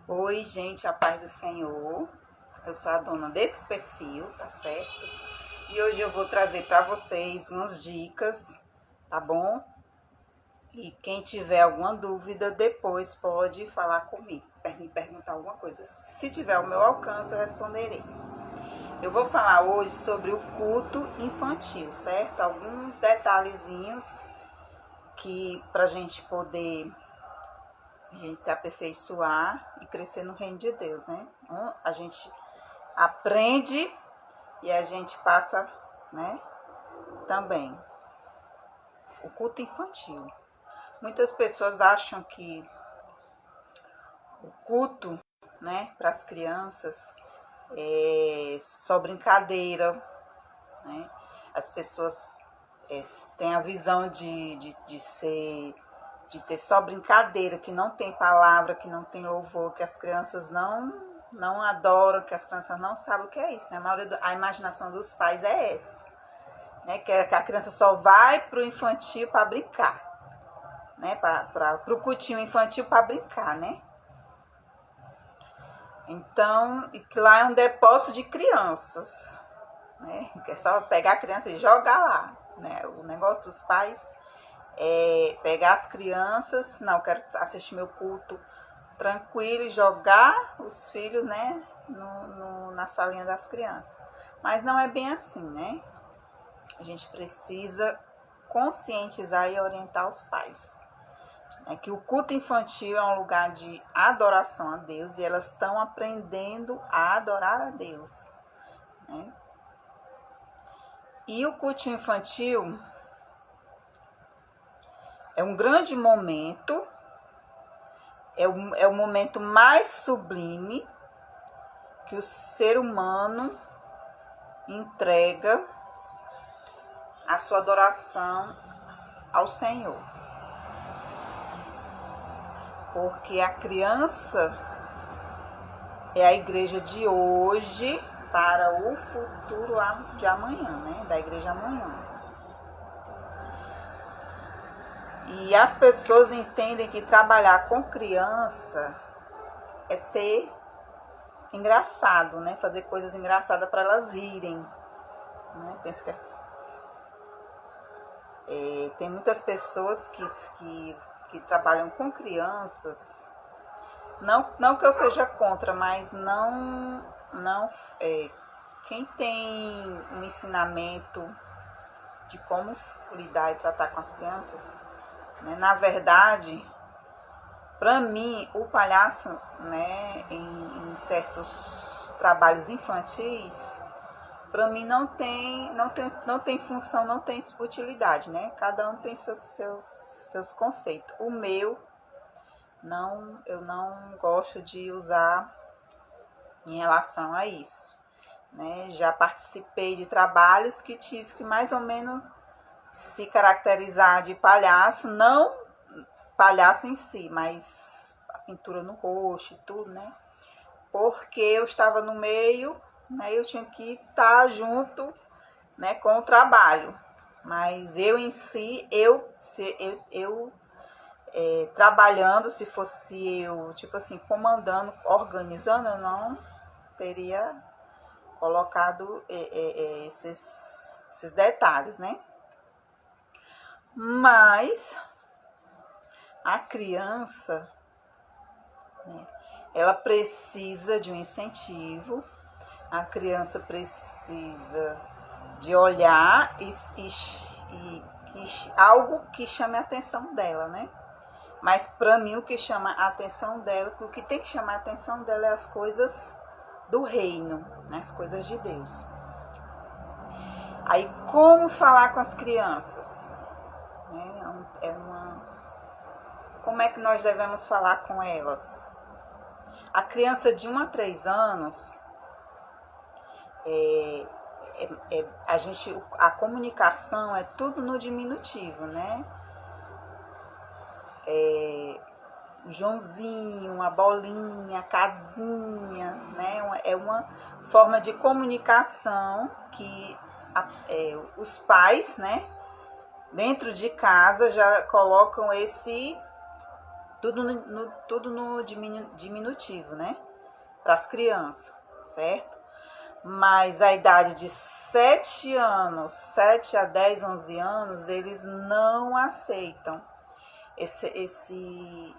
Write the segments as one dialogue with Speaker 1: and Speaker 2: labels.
Speaker 1: Oi, gente, a paz do Senhor. Eu sou a dona desse perfil, tá certo? E hoje eu vou trazer para vocês umas dicas, tá bom? E quem tiver alguma dúvida, depois pode falar comigo, me perguntar alguma coisa. Se tiver ao meu alcance, eu responderei. Eu vou falar hoje sobre o culto infantil, certo? Alguns detalhezinhos que pra gente poder se aperfeiçoar e crescer no reino de Deus, né? A gente aprende e a gente passa, né? Também o culto infantil. Muitas pessoas acham que o culto, né, para as crianças é só brincadeira, né? As pessoas têm a visão de ter só brincadeira, que não tem palavra, que não tem louvor, que as crianças não adoram, que as crianças não sabem o que é isso, né? A imaginação dos pais é essa, né? Que a criança só vai para o infantil para brincar, né? Para o cultinho infantil para brincar, né? Então, e que lá é um depósito de crianças, né? Que é só pegar a criança e jogar lá, né? O negócio dos pais é pegar as crianças, não, eu quero assistir meu culto tranquilo e jogar os filhos, né, na salinha das crianças. Mas não é bem assim, né? A gente precisa conscientizar e orientar os pais. É que o culto infantil é um lugar de adoração a Deus e elas estão aprendendo a adorar a Deus, né? E o culto infantil é um grande momento, é o momento mais sublime que o ser humano entrega a sua adoração ao Senhor. Porque a criança é a igreja de hoje para o futuro de amanhã, né? Da igreja amanhã. E as pessoas entendem que trabalhar com criança é ser engraçado, né? Fazer coisas engraçadas para elas rirem, né? Penso que tem muitas pessoas que trabalham com crianças, não que eu seja contra, mas quem tem um ensinamento de como lidar e tratar com as crianças, né? Na verdade, para mim, o palhaço, né, em certos trabalhos infantis, para mim não tem função, não tem utilidade, né? Cada um tem seus conceitos. O meu, eu não gosto de usar em relação a isso, né? Já participei de trabalhos que tive que mais ou menos se caracterizar de palhaço, não palhaço em si, mas a pintura no rosto e tudo, né? Porque eu estava no meio, né? Eu tinha que estar junto, né, com o trabalho. Mas eu em si, trabalhando, se fosse eu, tipo assim, comandando, organizando, eu não teria colocado esses detalhes, né? Mas a criança, né, ela precisa de um incentivo, a criança precisa de olhar e algo que chame a atenção dela, né? Mas para mim o que chama a atenção dela, o que tem que chamar a atenção dela é as coisas do reino, né? As coisas de Deus. Aí como falar com as crianças? Como é que nós devemos falar com elas? A criança de 1 a 3 anos, a comunicação é tudo no diminutivo, né? Joãozinho, a bolinha, a casinha, né? É uma forma de comunicação que os pais, né, dentro de casa já colocam tudo no diminutivo, né? Para as crianças, certo? Mas a idade de 7 anos, 7 a 10, 11 anos, eles não aceitam esse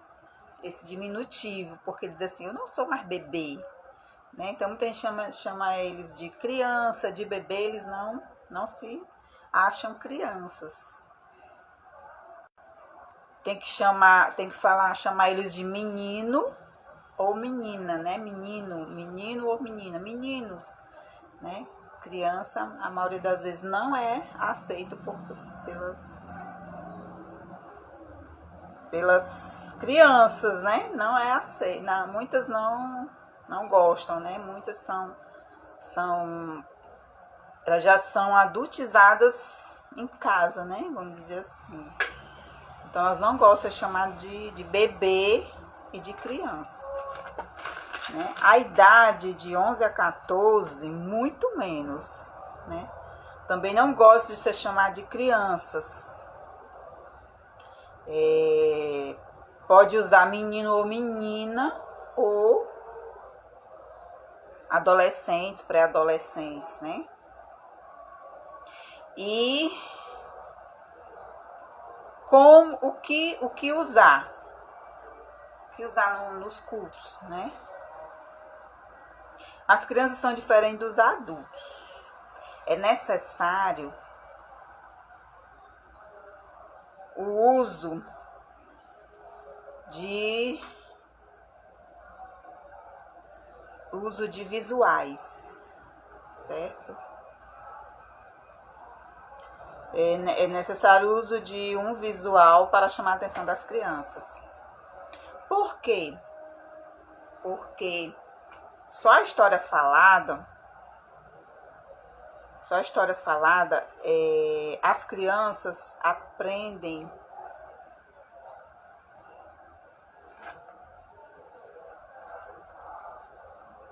Speaker 1: diminutivo, porque eles dizem assim, eu não sou mais bebê, né? Então muita gente chama eles de criança, de bebê, eles não se acham crianças. Tem que chamar eles de menino ou menina, né? Menino ou menina, meninos, né? Criança, a maioria das vezes não é aceito pelas crianças, né? Não é aceito, muitas não gostam, né? Muitas elas já são adultizadas em casa, né? Vamos dizer assim. Então elas não gostam de chamar de bebê e de criança. Né? A idade de 11 a 14, muito menos, né? Também não gosto de ser chamado de crianças. Pode usar menino ou menina, ou adolescentes, pré-adolescentes, né? E o que usar? O que usar nos cursos, né? As crianças são diferentes dos adultos. É necessário o uso de visuais, certo? É necessário o uso de um visual para chamar a atenção das crianças. Por quê? Porque só a história falada, as crianças aprendem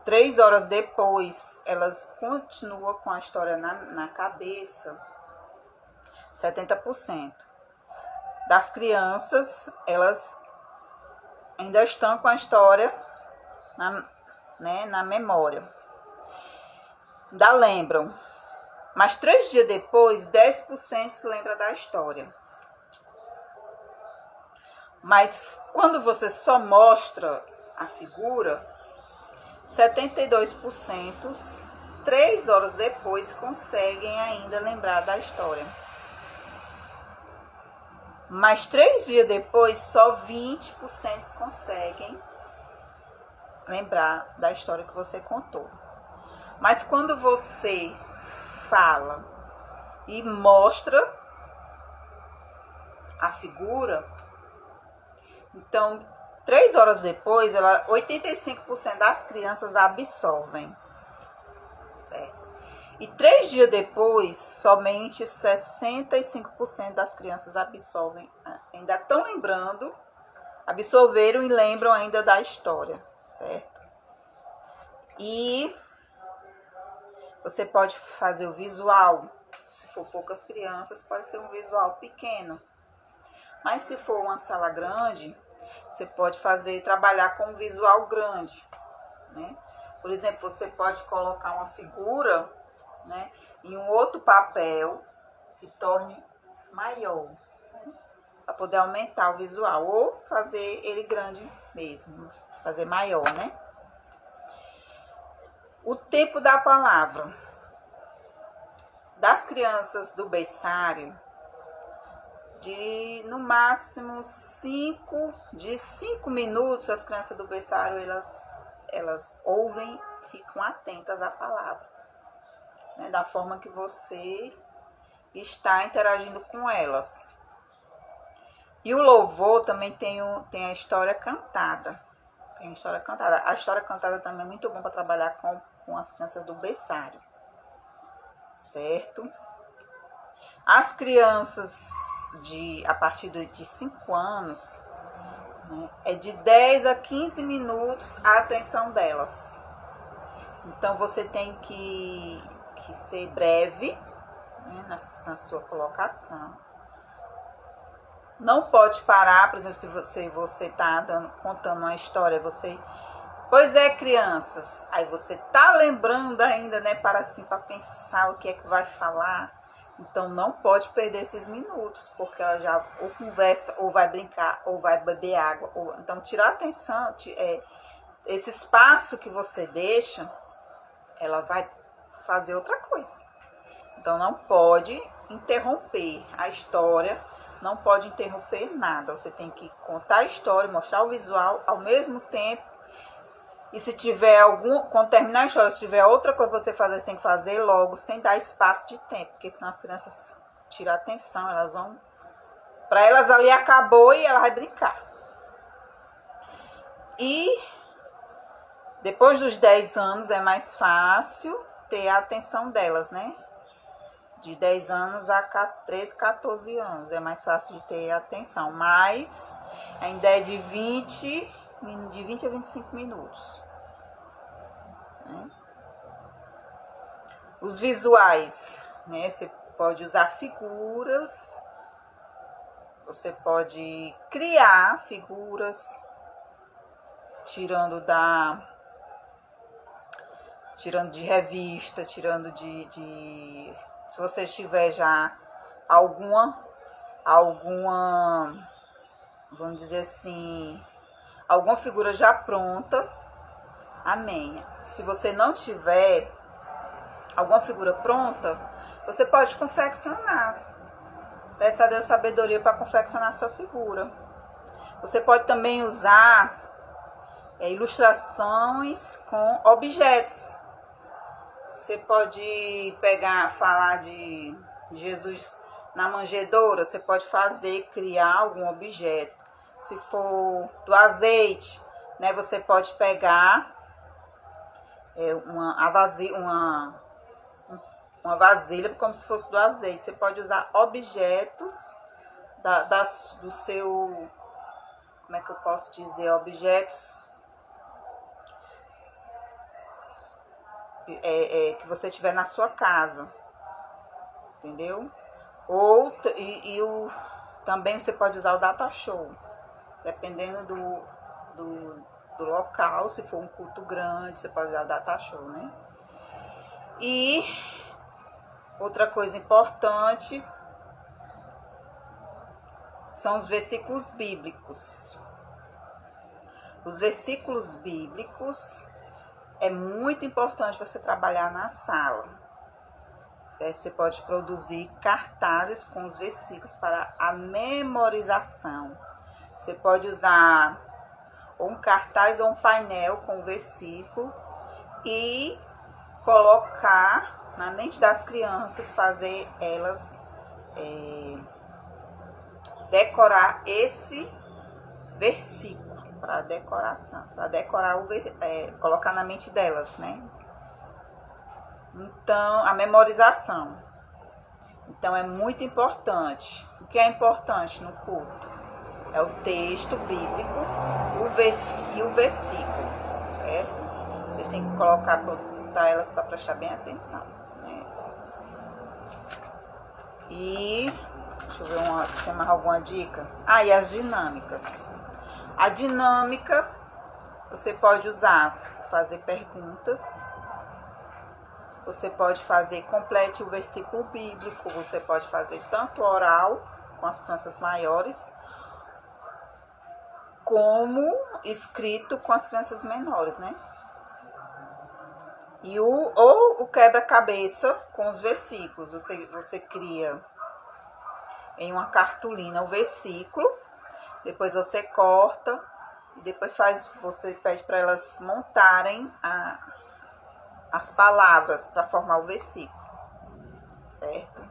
Speaker 1: Três horas depois, elas continuam com a história na cabeça. 70% das crianças, elas ainda estão com a história na memória. Ainda lembram. Mas 3 dias depois, 10% se lembra da história. Mas quando você só mostra a figura, 72%, 3 horas depois, conseguem ainda lembrar da história. Mas 3 dias depois, só 20% conseguem lembrar da história que você contou. Mas quando você fala e mostra a figura, então 3 horas depois, 85% das crianças absorvem, certo? E 3 dias depois, somente 65% das crianças absorvem, ainda estão lembrando, absorveram e lembram ainda da história, certo? E você pode fazer o visual, se for poucas crianças, pode ser um visual pequeno. Mas se for uma sala grande, você pode trabalhar com um visual grande, né? Por exemplo, você pode colocar uma figura, né, em um outro papel que torne maior, né, para poder aumentar o visual, ou fazer ele grande mesmo, fazer maior, né? O tempo da palavra. Das crianças do berçário, no máximo 5 minutos, as crianças do berçário, elas ouvem, ficam atentas à palavra, né, da forma que você está interagindo com elas. E o louvor também tem a história cantada. A história cantada também é muito bom para trabalhar com as crianças do berçário, certo? As crianças a partir de 5 anos, né, é de 10 a 15 minutos a atenção delas. Então você tem que ser breve, né, na sua colocação. não pode parar. Por exemplo, se você tá contando uma história, pois é, crianças, aí você tá lembrando ainda, né, para assim, para pensar o que é que vai falar. Então não pode perder esses minutos, porque ela já ou conversa, ou vai brincar, ou vai beber água. Então tirar a atenção, esse espaço que você deixa, ela vai fazer outra coisa. Então não pode interromper a história, não pode interromper nada. Você tem que contar a história, mostrar o visual ao mesmo tempo. E se tiver quando terminar a história, se tiver outra coisa pra você fazer, você tem que fazer logo, sem dar espaço de tempo. Porque senão as crianças tiram a atenção, elas vão... Para elas ali acabou e ela vai brincar. E depois dos 10 anos é mais fácil ter a atenção delas, né? De 10 anos a 13, 14 anos é mais fácil de ter a atenção. Mas ainda é de 20 a 25 minutos. Né? Os visuais, né? Você pode usar figuras, você pode criar figuras, tirando de revista, tirando se você tiver já alguma, vamos dizer assim, alguma figura já pronta, amém. Se você não tiver alguma figura pronta, você pode confeccionar. Peça a Deus sabedoria para confeccionar a sua figura. Você pode também usar ilustrações com objetos. Você pode falar de Jesus na manjedoura, você pode criar algum objeto. Se for do azeite, né, você pode pegar uma vasilha como se fosse do azeite. Você pode usar objetos do seu, como é que eu posso dizer, objetos que você tiver na sua casa, entendeu? Também você pode usar o data show, dependendo do local. Se for um culto grande, você pode usar o data show, né? E outra coisa importante são os versículos bíblicos. Os versículos bíblicos é muito importante você trabalhar na sala, certo? Você pode produzir cartazes com os versículos para a memorização. Você pode usar ou um cartaz ou um painel com o versículo e colocar na mente das crianças, fazer elas decorar esse versículo. Para decoração, para decorar colocar na mente delas, né? Então, a memorização. Então, é muito importante. O que é importante no culto? É o texto bíblico e o versículo, certo? Vocês têm que botar elas para prestar bem atenção, né? E, deixa eu ver se tem mais alguma dica. E as dinâmicas. A dinâmica, você pode fazer perguntas, você pode fazer, complete o versículo bíblico, você pode fazer tanto oral com as crianças maiores, como escrito com as crianças menores, né? E o quebra-cabeça com os versículos, você cria em uma cartolina o versículo, depois você corta e depois você pede para elas montarem as palavras para formar o versículo, certo?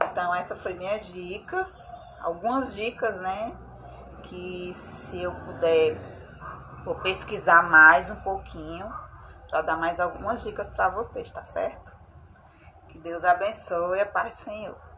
Speaker 1: Então essa foi minha dica, algumas dicas, né, que se eu puder vou pesquisar mais um pouquinho para dar mais algumas dicas para vocês, tá certo? Que Deus abençoe, a paz do Senhor.